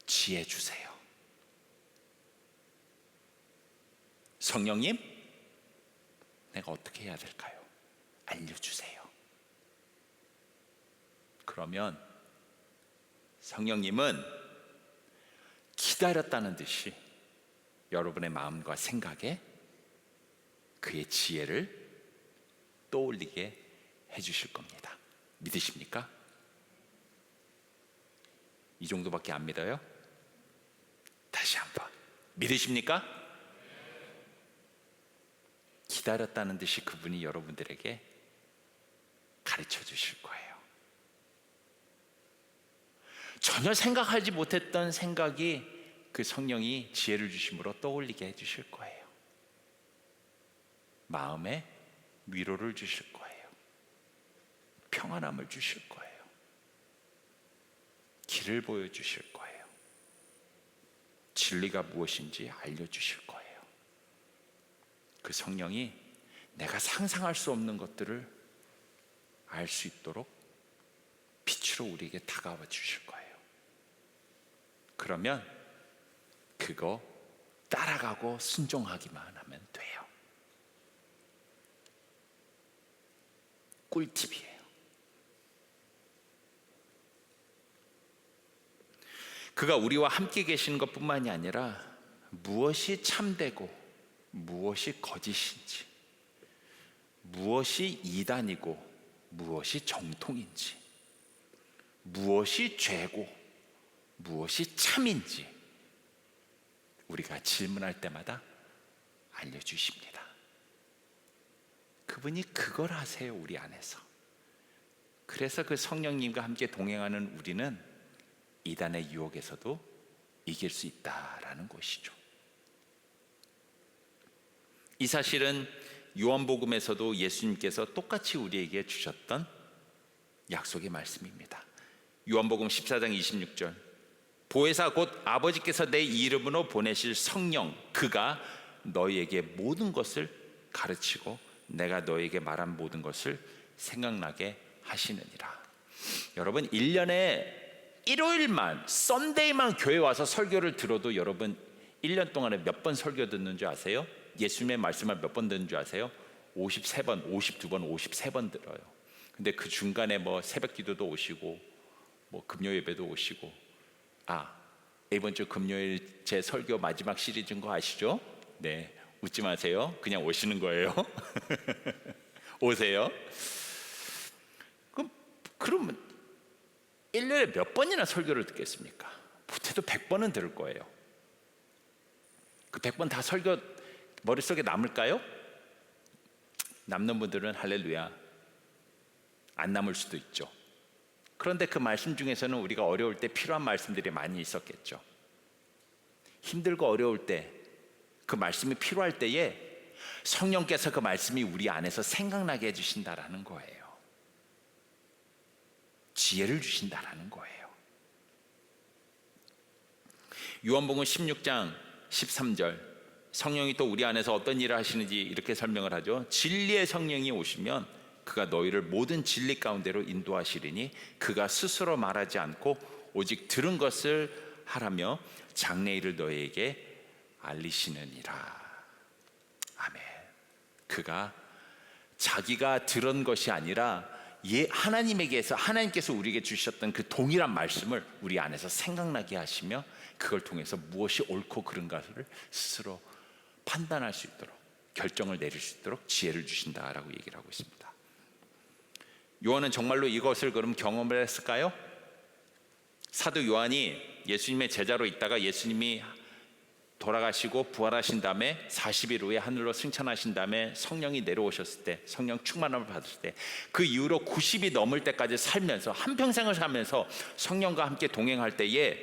[SPEAKER 1] 지혜 주세요. 성령님, 내가 어떻게 해야 될까요? 알려주세요. 그러면 성령님은 기다렸다는 듯이 여러분의 마음과 생각에 그의 지혜를 떠올리게 해주실 겁니다. 믿으십니까? 이 정도밖에 안 믿어요? 다시 한번, 믿으십니까? 기다렸다는 듯이 그분이 여러분들에게 가르쳐 주실 거예요. 전혀 생각하지 못했던 생각이 그 성령이 지혜를 주심으로 떠올리게 해주실 거예요. 마음에 위로를 주실 거예요. 평안함을 주실 거예요. 길을 보여주실 거예요. 진리가 무엇인지 알려주실 거예요. 그 성령이 내가 상상할 수 없는 것들을 알 수 있도록 빛으로 우리에게 다가와 주실 거예요. 그러면 그거 따라가고 순종하기만 하면 돼요. 꿀팁이에요. 그가 우리와 함께 계시는 것뿐만이 아니라 무엇이 참되고 무엇이 거짓인지, 무엇이 이단이고 무엇이 정통인지, 무엇이 죄고 무엇이 참인지 우리가 질문할 때마다 알려주십니다. 그분이 그걸 하세요, 우리 안에서. 그래서 그 성령님과 함께 동행하는 우리는 이단의 유혹에서도 이길 수 있다라는 것이죠. 이 사실은 요한복음에서도 예수님께서 똑같이 우리에게 주셨던 약속의 말씀입니다. 요한복음 14장 26절, 보혜사 곧 아버지께서 내 이름으로 보내실 성령, 그가 너희에게 모든 것을 가르치고 내가 너희에게 말한 모든 것을 생각나게 하시느니라. 여러분, 1년에 일요일만, 썬데이만 교회 와서 설교를 들어도 여러분 1년 동안에 몇 번 설교 듣는 줄 아세요? 예수님의 말씀을 몇 번 듣는 줄 아세요? 53번, 52번, 53번 들어요. 근데 그 중간에 뭐 새벽 기도도 오시고 뭐 금요 예배도 오시고, 이번 주 금요일 제 설교 마지막 시리즈인 거 아시죠? 네, 웃지 마세요. 그냥 오시는 거예요. 오세요. 그러면 1년에 몇 번이나 설교를 듣겠습니까? 못해도 100번은 들을 거예요. 그 100번 다 설교 머릿속에 남을까요? 남는 분들은 할렐루야. 안 남을 수도 있죠. 그런데 그 말씀 중에서는 우리가 어려울 때 필요한 말씀들이 많이 있었겠죠. 힘들고 어려울 때, 그 말씀이 필요할 때에 성령께서 그 말씀이 우리 안에서 생각나게 해주신다라는 거예요. 지혜를 주신다라는 거예요. 요한복음 16장 13절, 성령이 또 우리 안에서 어떤 일을 하시는지 이렇게 설명을 하죠. 진리의 성령이 오시면 그가 너희를 모든 진리 가운데로 인도하시리니 그가 스스로 말하지 않고 오직 들은 것을 하라며 장래일을 너희에게 알리시느니라. 아멘. 그가 자기가 들은 것이 아니라 하나님께서 우리에게 주셨던 그 동일한 말씀을 우리 안에서 생각나게 하시며 그걸 통해서 무엇이 옳고 그른가를 스스로 판단할 수 있도록, 결정을 내릴 수 있도록 지혜를 주신다라고 얘기를 하고 있습니다. 요한은 정말로 이것을 그럼 경험을 했을까요? 사도 요한이 예수님의 제자로 있다가 예수님이 돌아가시고 부활하신 다음에 40일 후에 하늘로 승천하신 다음에 성령이 내려오셨을 때, 성령 충만함을 받았을 때, 그 이후로 90이 넘을 때까지 살면서, 한평생을 살면서 성령과 함께 동행할 때에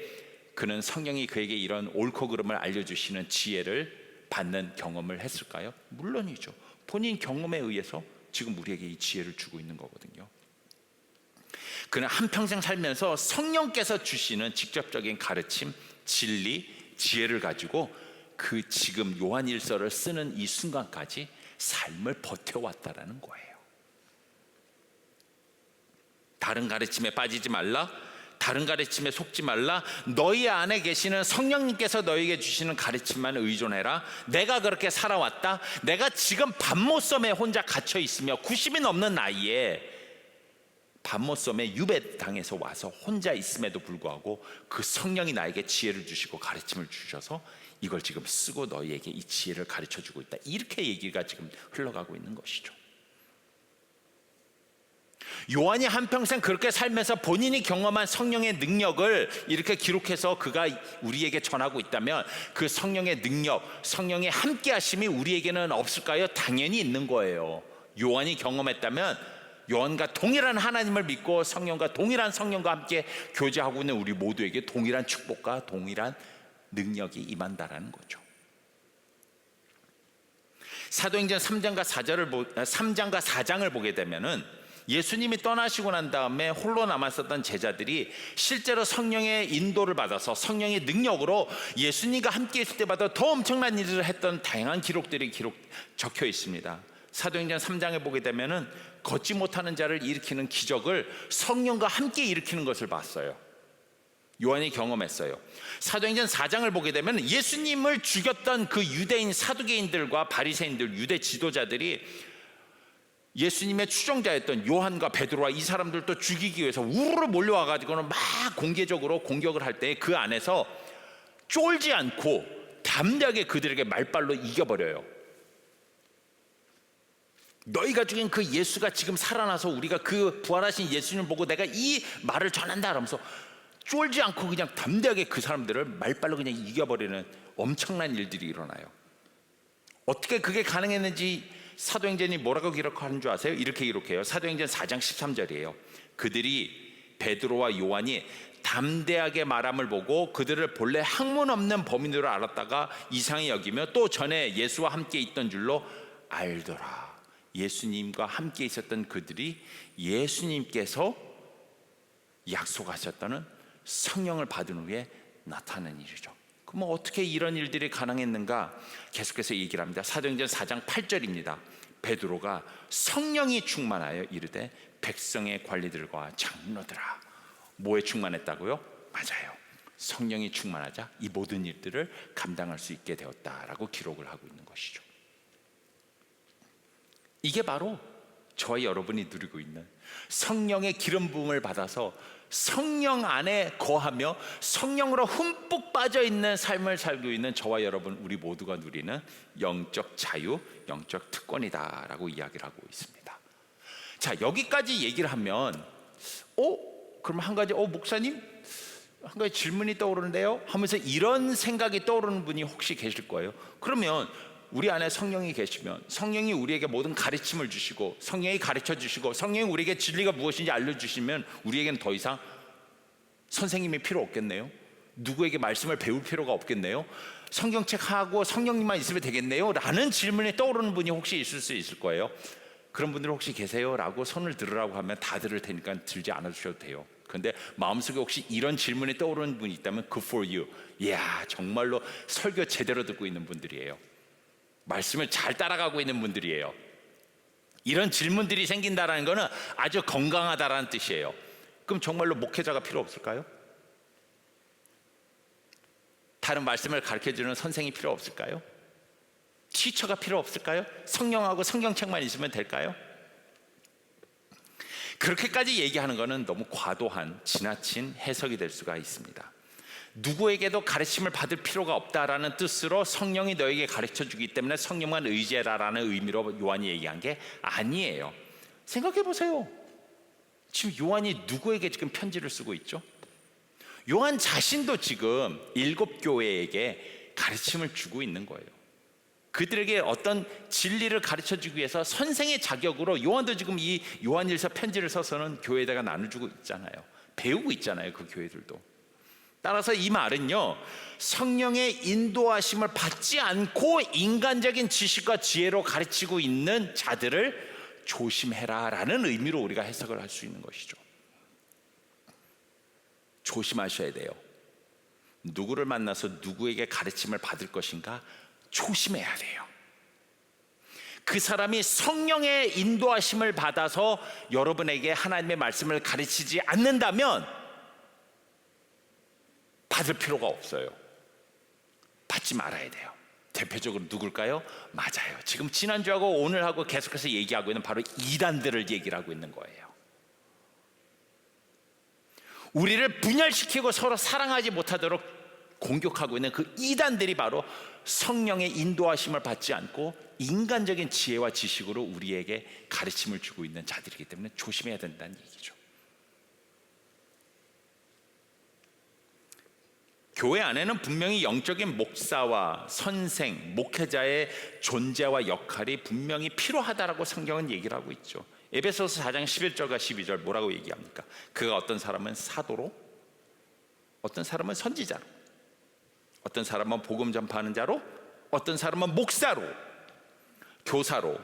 [SPEAKER 1] 그는 성령이 그에게 이런 옳고 그름을 알려주시는 지혜를 받는 경험을 했을까요? 물론이죠. 본인 경험에 의해서 지금 우리에게 이 지혜를 주고 있는 거거든요. 그는 한평생 살면서 성령께서 주시는 직접적인 가르침, 진리, 지혜를 가지고 그 지금 요한일서를 쓰는 이 순간까지 삶을 버텨왔다라는 거예요. 다른 가르침에 빠지지 말라, 다른 가르침에 속지 말라, 너희 안에 계시는 성령님께서 너희에게 주시는 가르침만 의존해라. 내가 그렇게 살아왔다. 내가 지금 밤모섬에 혼자 갇혀 있으며 90이 넘는 나이에 밤모섬에 유배당에서 와서 혼자 있음에도 불구하고 그 성령이 나에게 지혜를 주시고 가르침을 주셔서 이걸 지금 쓰고 너희에게 이 지혜를 가르쳐주고 있다. 이렇게 얘기가 지금 흘러가고 있는 것이죠. 요한이 한평생 그렇게 살면서 본인이 경험한 성령의 능력을 이렇게 기록해서 그가 우리에게 전하고 있다면 그 성령의 능력, 성령의 함께 하심이 우리에게는 없을까요? 당연히 있는 거예요. 요한이 경험했다면 요한과 동일한 하나님을 믿고 성령과 동일한 성령과 함께 교제하고 있는 우리 모두에게 동일한 축복과 동일한 능력이 임한다라는 거죠. 사도행전 3장과 4장을 보게 되면은 예수님이 떠나시고 난 다음에 홀로 남았었던 제자들이 실제로 성령의 인도를 받아서 성령의 능력으로 예수님과 함께 있을 때마다 더 엄청난 일을 했던 다양한 기록들이 적혀 있습니다. 사도행전 3장에 보게 되면은 걷지 못하는 자를 일으키는 기적을 성령과 함께 일으키는 것을 봤어요. 요한이 경험했어요. 사도행전 4장을 보게 되면 예수님을 죽였던 그 유대인 사두개인들과 바리새인들, 유대 지도자들이 예수님의 추종자였던 요한과 베드로와 이 사람들도 죽이기 위해서 우르르 몰려와가지고는 막 공개적으로 공격을 할 때 그 안에서 쫄지 않고 담대하게 그들에게 말발로 이겨버려요. 너희가 죽인 그 예수가 지금 살아나서 우리가 그 부활하신 예수님을 보고 내가 이 말을 전한다 하면서 쫄지 않고 그냥 담대하게 그 사람들을 말발로 그냥 이겨버리는 엄청난 일들이 일어나요. 어떻게 그게 가능했는지 사도행전이 뭐라고 기록하는 줄 아세요? 이렇게 기록해요. 사도행전 4장 13절이에요. 그들이 베드로와 요한이 담대하게 말함을 보고 그들을 본래 학문 없는 범인으로 알았다가 이상히 여기며 또 전에 예수와 함께 있던 줄로 알더라. 예수님과 함께 있었던 그들이 예수님께서 약속하셨다는 성령을 받은 후에 나타나는 일이죠. 그럼 어떻게 이런 일들이 가능했는가? 계속해서 얘기를 합니다. 사도행전 4장 8절입니다. 베드로가 성령이 충만하여 이르되 백성의 관리들과 장로들아. 뭐에 충만했다고요? 맞아요. 성령이 충만하자 이 모든 일들을 감당할 수 있게 되었다라고 기록을 하고 있는 것이죠. 이게 바로 저와 여러분이 누리고 있는 성령의 기름 부음을 받아서 성령 안에 거하며 성령으로 흠뻑 빠져 있는 삶을 살고 있는 저와 여러분, 우리 모두가 누리는 영적 자유, 영적 특권이다라고 이야기를 하고 있습니다. 자, 여기까지 얘기를 하면 그럼 한 가지 목사님 한 가지 질문이 떠오르는데요 하면서 이런 생각이 떠오르는 분이 혹시 계실 거예요. 그러면 우리 안에 성령이 계시면 성령이 우리에게 모든 가르침을 주시고 성령이 가르쳐 주시고 성령이 우리에게 진리가 무엇인지 알려주시면 우리에게는 더 이상 선생님이 필요 없겠네요. 누구에게 말씀을 배울 필요가 없겠네요. 성경책하고 성령님만 있으면 되겠네요 라는 질문이 떠오르는 분이 혹시 있을 수 있을 거예요. 그런 분들 혹시 계세요? 라고 손을 들으라고 하면 다 들을 테니까 들지 않아주셔도 돼요. 그런데 마음속에 혹시 이런 질문이 떠오르는 분이 있다면 good for you. 이야, 정말로 설교 제대로 듣고 있는 분들이에요. 말씀을 잘 따라가고 있는 분들이에요. 이런 질문들이 생긴다는 것은 아주 건강하다라는 뜻이에요. 그럼 정말로 목회자가 필요 없을까요? 다른 말씀을 가르쳐주는 선생이 필요 없을까요? 티처가 필요 없을까요? 성령하고 성경책만 있으면 될까요? 그렇게까지 얘기하는 것은 너무 과도한 지나친 해석이 될 수가 있습니다. 누구에게도 가르침을 받을 필요가 없다라는 뜻으로 성령이 너에게 가르쳐주기 때문에 성령만 의지해라라는 의미로 요한이 얘기한 게 아니에요. 생각해 보세요. 지금 요한이 누구에게 지금 편지를 쓰고 있죠? 요한 자신도 지금 7 교회에게 가르침을 주고 있는 거예요. 그들에게 어떤 진리를 가르쳐주기 위해서 선생의 자격으로 요한도 지금 이 요한일서 편지를 써서는 교회에다가 나눠주고 있잖아요. 배우고 있잖아요, 그 교회들도. 따라서 이 말은요, 성령의 인도하심을 받지 않고 인간적인 지식과 지혜로 가르치고 있는 자들을 조심해라 라는 의미로 우리가 해석을 할 수 있는 것이죠. 조심하셔야 돼요. 누구를 만나서 누구에게 가르침을 받을 것인가 조심해야 돼요. 그 사람이 성령의 인도하심을 받아서 여러분에게 하나님의 말씀을 가르치지 않는다면 받을 필요가 없어요. 받지 말아야 돼요. 대표적으로 누굴까요? 맞아요. 지금 지난주하고 오늘하고 계속해서 얘기하고 있는 바로 이단들을 얘기를 하고 있는 거예요. 우리를 분열시키고 서로 사랑하지 못하도록 공격하고 있는 그 이단들이 바로 성령의 인도하심을 받지 않고 인간적인 지혜와 지식으로 우리에게 가르침을 주고 있는 자들이기 때문에 조심해야 된다는 얘기죠. 교회 안에는 분명히 영적인 목사와 선생, 목회자의 존재와 역할이 분명히 필요하다라고 성경은 얘기를 하고 있죠. 에베소서 4장 11절과 12절 뭐라고 얘기합니까? 그가 어떤 사람은 사도로, 어떤 사람은 선지자로, 어떤 사람은 복음 전파하는 자로, 어떤 사람은 목사로, 교사로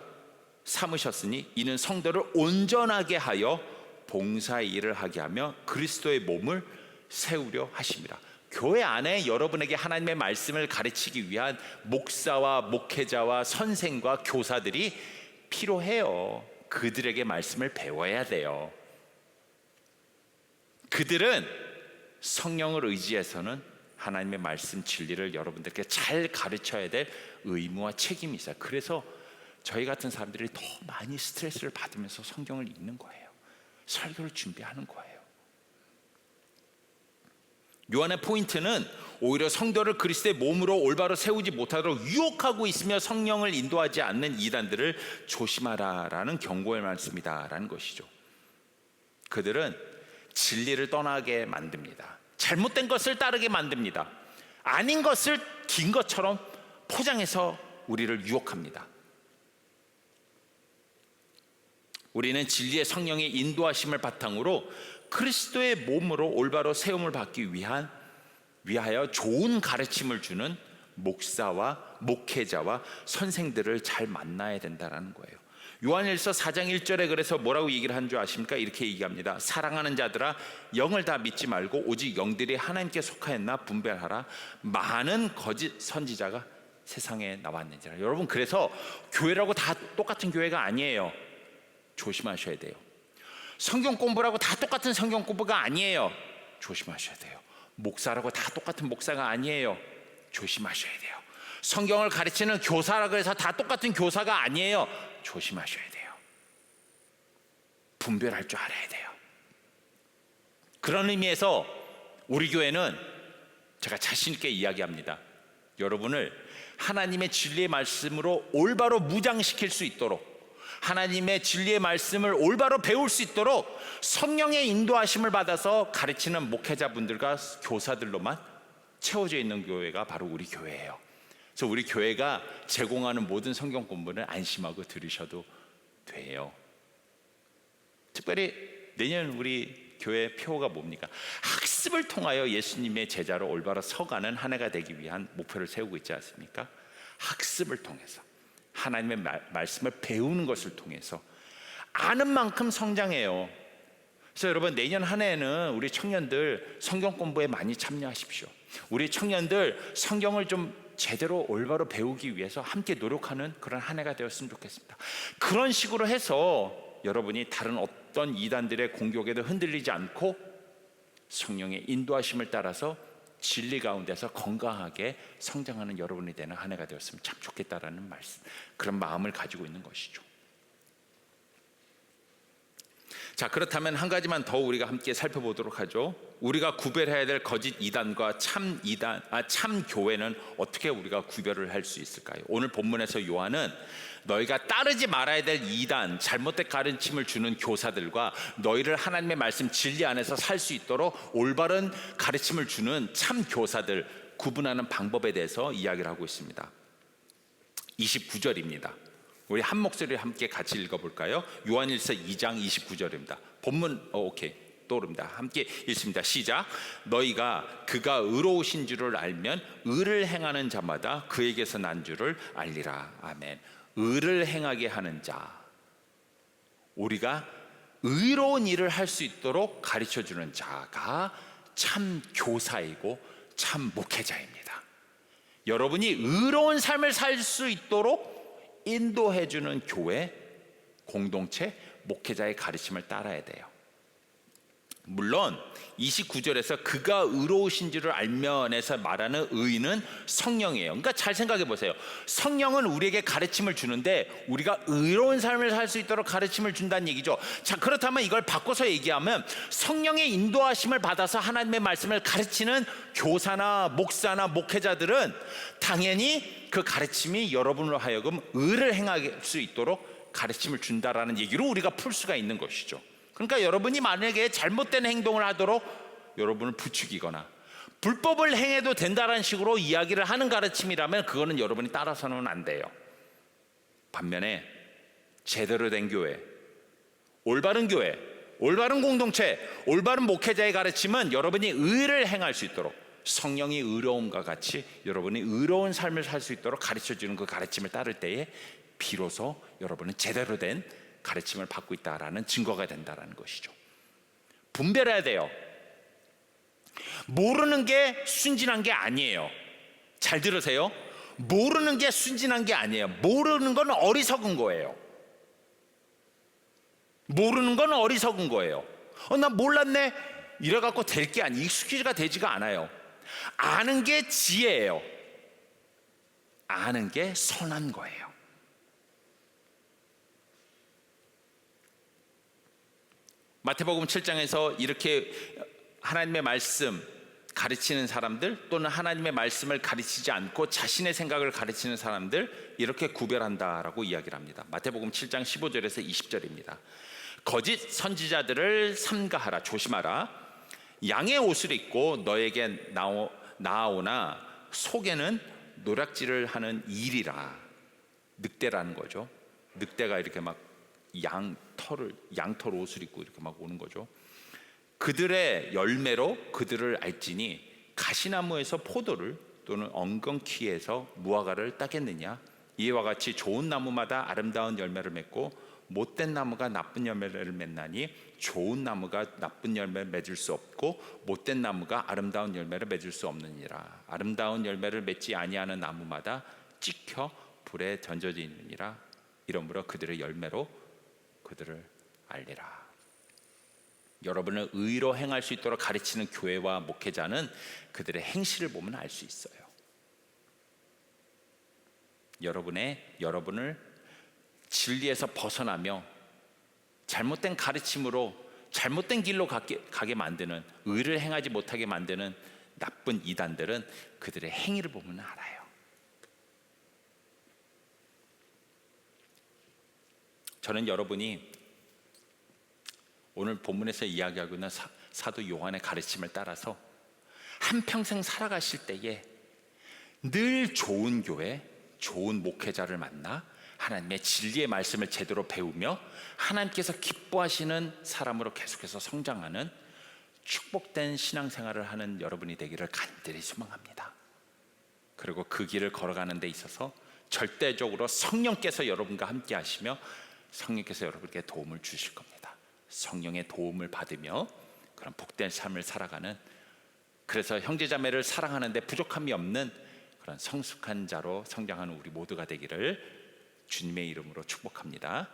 [SPEAKER 1] 삼으셨으니 이는 성도를 온전하게 하여 봉사의 일을 하게 하며 그리스도의 몸을 세우려 하심이라. 교회 안에 여러분에게 하나님의 말씀을 가르치기 위한 목사와 목회자와 선생과 교사들이 필요해요. 그들에게 말씀을 배워야 돼요. 그들은 성령을 의지해서는 하나님의 말씀 진리를 여러분들께 잘 가르쳐야 될 의무와 책임이 있어요. 그래서 저희 같은 사람들이 더 많이 스트레스를 받으면서 성경을 읽는 거예요. 설교를 준비하는 거예요. 요한의 포인트는 오히려 성도를 그리스도의 몸으로 올바로 세우지 못하도록 유혹하고 있으며 성령을 인도하지 않는 이단들을 조심하라라는 경고의 말씀이다라는 것이죠. 그들은 진리를 떠나게 만듭니다. 잘못된 것을 따르게 만듭니다. 아닌 것을 긴 것처럼 포장해서 우리를 유혹합니다. 우리는 진리의 성령의 인도하심을 바탕으로 그리스도의 몸으로 올바로 세움을 받기 위하여 좋은 가르침을 주는 목사와 목회자와 선생들을 잘 만나야 된다는 거예요. 요한일서 4장 1절에 그래서 뭐라고 얘기를 한 줄 아십니까? 이렇게 얘기합니다. 사랑하는 자들아, 영을 다 믿지 말고 오직 영들이 하나님께 속하였나 분별하라. 많은 거짓 선지자가 세상에 나왔는지라. 여러분, 그래서 교회라고 다 똑같은 교회가 아니에요. 조심하셔야 돼요. 성경 공부라고 다 똑같은 성경 공부가 아니에요. 조심하셔야 돼요. 목사라고 다 똑같은 목사가 아니에요. 조심하셔야 돼요. 성경을 가르치는 교사라고 해서 다 똑같은 교사가 아니에요. 조심하셔야 돼요. 분별할 줄 알아야 돼요. 그런 의미에서 우리 교회는 제가 자신 있게 이야기합니다. 여러분을 하나님의 진리의 말씀으로 올바로 무장시킬 수 있도록, 하나님의 진리의 말씀을 올바로 배울 수 있도록 성령의 인도하심을 받아서 가르치는 목회자분들과 교사들로만 채워져 있는 교회가 바로 우리 교회예요. 그래서 우리 교회가 제공하는 모든 성경 공부는 안심하고 들으셔도 돼요. 특별히 내년 우리 교회 표어가 뭡니까? 학습을 통하여 예수님의 제자로 올바로 서가는 한 해가 되기 위한 목표를 세우고 있지 않습니까? 학습을 통해서, 하나님의 말씀을 배우는 것을 통해서 아는 만큼 성장해요. 그래서 여러분, 내년 한 해에는 우리 청년들 성경 공부에 많이 참여하십시오. 우리 청년들 성경을 좀 제대로 올바로 배우기 위해서 함께 노력하는 그런 한 해가 되었으면 좋겠습니다. 그런 식으로 해서 여러분이 다른 어떤 이단들의 공격에도 흔들리지 않고 성령의 인도하심을 따라서 진리 가운데서 건강하게 성장하는 여러분이 되는 한 해가 되었으면 참 좋겠다라는 말씀, 그런 마음을 가지고 있는 것이죠. 자, 그렇다면 한 가지만 더 우리가 함께 살펴보도록 하죠. 우리가 구별해야 될 거짓 이단과 참 교회는 어떻게 우리가 구별을 할 수 있을까요? 오늘 본문에서 요한은 너희가 따르지 말아야 될 이단, 잘못된 가르침을 주는 교사들과 너희를 하나님의 말씀 진리 안에서 살 수 있도록 올바른 가르침을 주는 참 교사들 구분하는 방법에 대해서 이야기를 하고 있습니다. 29절입니다. 우리 한 목소리로 함께 같이 읽어볼까요? 요한일서 2장 29절입니다. 본문 오케이, 떠오릅니다. 함께 읽습니다. 시작. 너희가 그가 의로우신 줄을 알면 의를 행하는 자마다 그에게서 난 줄을 알리라. 아멘. 의를 행하게 하는 자, 우리가 의로운 일을 할 수 있도록 가르쳐주는 자가 참 교사이고 참 목회자입니다. 여러분이 의로운 삶을 살 수 있도록 인도해주는 교회, 공동체, 목회자의 가르침을 따라야 돼요. 물론 29절에서 그가 의로우신 줄을 알면에서 말하는 의는 성령이에요. 그러니까 잘 생각해 보세요. 성령은 우리에게 가르침을 주는데 우리가 의로운 삶을 살 수 있도록 가르침을 준다는 얘기죠. 자, 그렇다면 이걸 바꿔서 얘기하면 성령의 인도하심을 받아서 하나님의 말씀을 가르치는 교사나 목사나 목회자들은 당연히 그 가르침이 여러분으로 하여금 의를 행할 수 있도록 가르침을 준다라는 얘기로 우리가 풀 수가 있는 것이죠. 그러니까 여러분이 만약에 잘못된 행동을 하도록 여러분을 부추기거나 불법을 행해도 된다는 식으로 이야기를 하는 가르침이라면 그거는 여러분이 따라서는 안 돼요. 반면에 제대로 된 교회, 올바른 공동체, 올바른 목회자의 가르침은 여러분이 의를 행할 수 있도록, 성령이 의로움과 같이 여러분이 의로운 삶을 살 수 있도록 가르쳐주는 그 가르침을 따를 때에 비로소 여러분은 제대로 된 가르침을 받고 있다라는 증거가 된다라는 것이죠. 분별해야 돼요. 모르는 게 순진한 게 아니에요. 잘 들으세요. 모르는 게 순진한 게 아니에요. 모르는 건 어리석은 거예요. 모르는 건 어리석은 거예요. 나 몰랐네 이래갖고 될 게 아니에요. 익숙지가 되지가 않아요. 아는 게 지혜예요. 아는 게 선한 거예요. 마태복음 7장에서 이렇게 하나님의 말씀 가르치는 사람들, 또는 하나님의 말씀을 가르치지 않고 자신의 생각을 가르치는 사람들, 이렇게 구별한다라고 이야기를 합니다. 마태복음 7장 15절에서 20절입니다. 거짓 선지자들을 삼가하라, 조심하라. 양의 옷을 입고 너에게 나오나 속에는 노략질을 하는 일이라. 늑대라는 거죠. 늑대가 이렇게 막 양털 옷을 입고 이렇게 막 오는 거죠. 그들의 열매로 그들을 알지니 가시나무에서 포도를 또는 엉겅퀴에서 무화과를 따겠느냐. 이와 같이 좋은 나무마다 아름다운 열매를 맺고 못된 나무가 나쁜 열매를 맺나니 좋은 나무가 나쁜 열매를 맺을 수 없고 못된 나무가 아름다운 열매를 맺을 수 없느니라. 아름다운 열매를 맺지 아니하는 나무마다 찍혀 불에 던져지느니라. 이러므로 그들의 열매로 그들을 알리라. 여러분을 의로 행할 수 있도록 가르치는 교회와 목회자는 그들의 행실을 보면 알 수 있어요. 여러분을 진리에서 벗어나며 잘못된 가르침으로 잘못된 길로 가게 만드는, 의를 행하지 못하게 만드는 나쁜 이단들은 그들의 행위를 보면 알아요. 저는 여러분이 오늘 본문에서 이야기하고 있는 사도 요한의 가르침을 따라서 한평생 살아가실 때에 늘 좋은 교회, 좋은 목회자를 만나 하나님의 진리의 말씀을 제대로 배우며 하나님께서 기뻐하시는 사람으로 계속해서 성장하는 축복된 신앙생활을 하는 여러분이 되기를 간절히 소망합니다. 그리고 그 길을 걸어가는 데 있어서 절대적으로 성령께서 여러분과 함께 하시며 성령께서 여러분께 도움을 주실 겁니다. 성령의 도움을 받으며 그런 복된 삶을 살아가는, 그래서 형제자매를 사랑하는데 부족함이 없는 그런 성숙한 자로 성장하는 우리 모두가 되기를 주님의 이름으로 축복합니다.